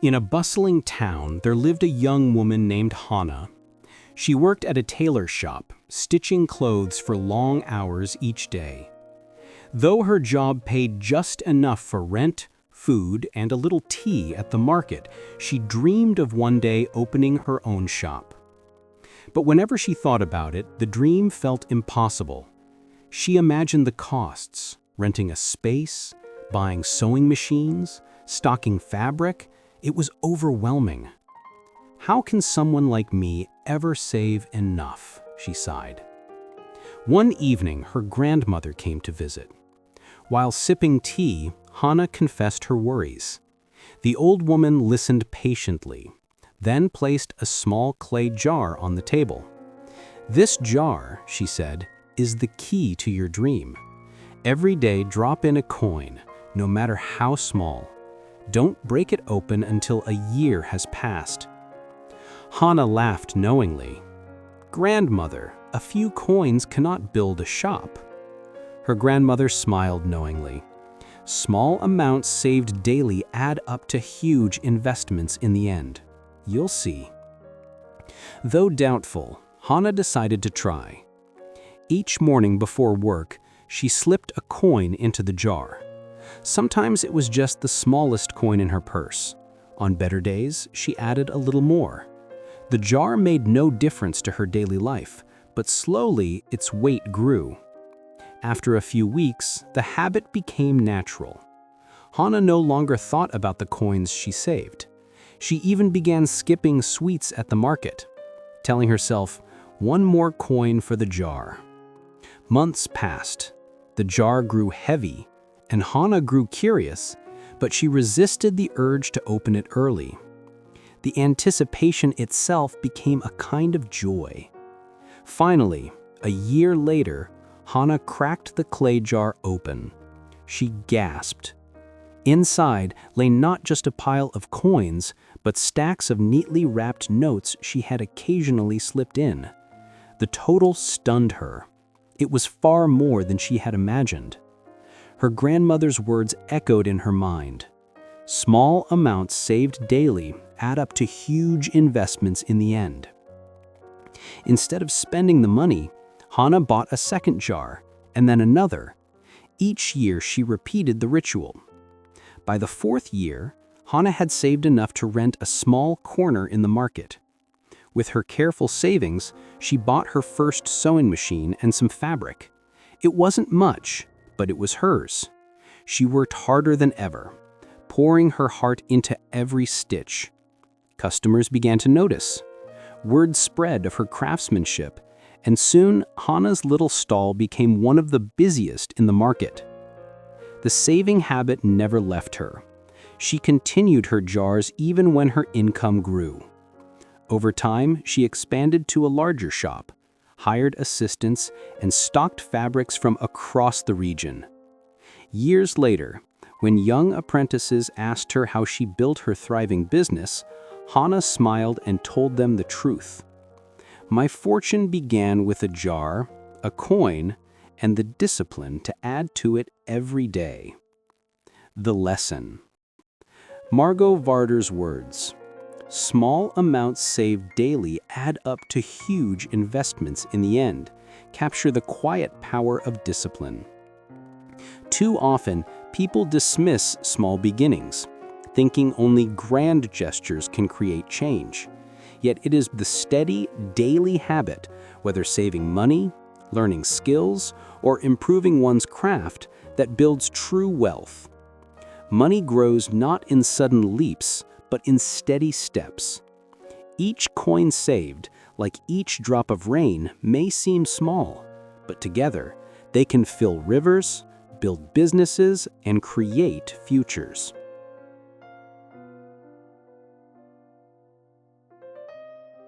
In a bustling town, there lived a young woman named Hannah. She worked at a tailor shop, stitching clothes for long hours each day. Though her job paid just enough for rent, food, and a little tea at the market, she dreamed of one day opening her own shop. But whenever she thought about it, the dream felt impossible. She imagined the costs, renting a space, buying sewing machines, stocking fabric. It was overwhelming. How can someone like me ever save enough? She sighed. One evening, her grandmother came to visit. While sipping tea, Hannah confessed her worries. The old woman listened patiently, then placed a small clay jar on the table. "This jar," she said, "is the key to your dream. Every day drop in a coin, no matter how small. Don't break it open until a year has passed." Hannah laughed knowingly. "Grandmother, a few coins cannot build a shop." Her grandmother smiled knowingly. "Small amounts saved daily add up to huge investments in the end. You'll see." Though doubtful, Hannah decided to try. Each morning before work, she slipped a coin into the jar. Sometimes it was just the smallest coin in her purse. On better days, she added a little more. The jar made no difference to her daily life, but slowly its weight grew. After a few weeks, the habit became natural. Hannah no longer thought about the coins she saved. She even began skipping sweets at the market, telling herself, "One more coin for the jar." Months passed. The jar grew heavy, and Hannah grew curious, but she resisted the urge to open it early. The anticipation itself became a kind of joy. Finally, a year later, Hannah cracked the clay jar open. She gasped. Inside lay not just a pile of coins, but stacks of neatly wrapped notes she had occasionally slipped in. The total stunned her. It was far more than she had imagined. Her grandmother's words echoed in her mind. Small amounts saved daily add up to huge investments in the end. Instead of spending the money, Hannah bought a second jar, and then another. Each year she repeated the ritual. By the fourth year, Hannah had saved enough to rent a small corner in the market. With her careful savings, she bought her first sewing machine and some fabric. It wasn't much, but it was hers. She worked harder than ever, pouring her heart into every stitch. Customers began to notice. Word spread of her craftsmanship, and soon Hannah's little stall became one of the busiest in the market. The saving habit never left her. She continued her jars even when her income grew. Over time, she expanded to a larger shop, hired assistants, and stocked fabrics from across the region. Years later, when young apprentices asked her how she built her thriving business, Hannah smiled and told them the truth. "My fortune began with a jar, a coin, and the discipline to add to it every day." The lesson. Margo Vader's words, "Small amounts saved daily add up to huge investments in the end," capture the quiet power of discipline. Too often, people dismiss small beginnings, thinking only grand gestures can create change. Yet it is the steady, daily habit, whether saving money, learning skills, or improving one's craft, that builds true wealth. Money grows not in sudden leaps, but in steady steps. Each coin saved, like each drop of rain, may seem small, but together they can fill rivers, build businesses, and create futures.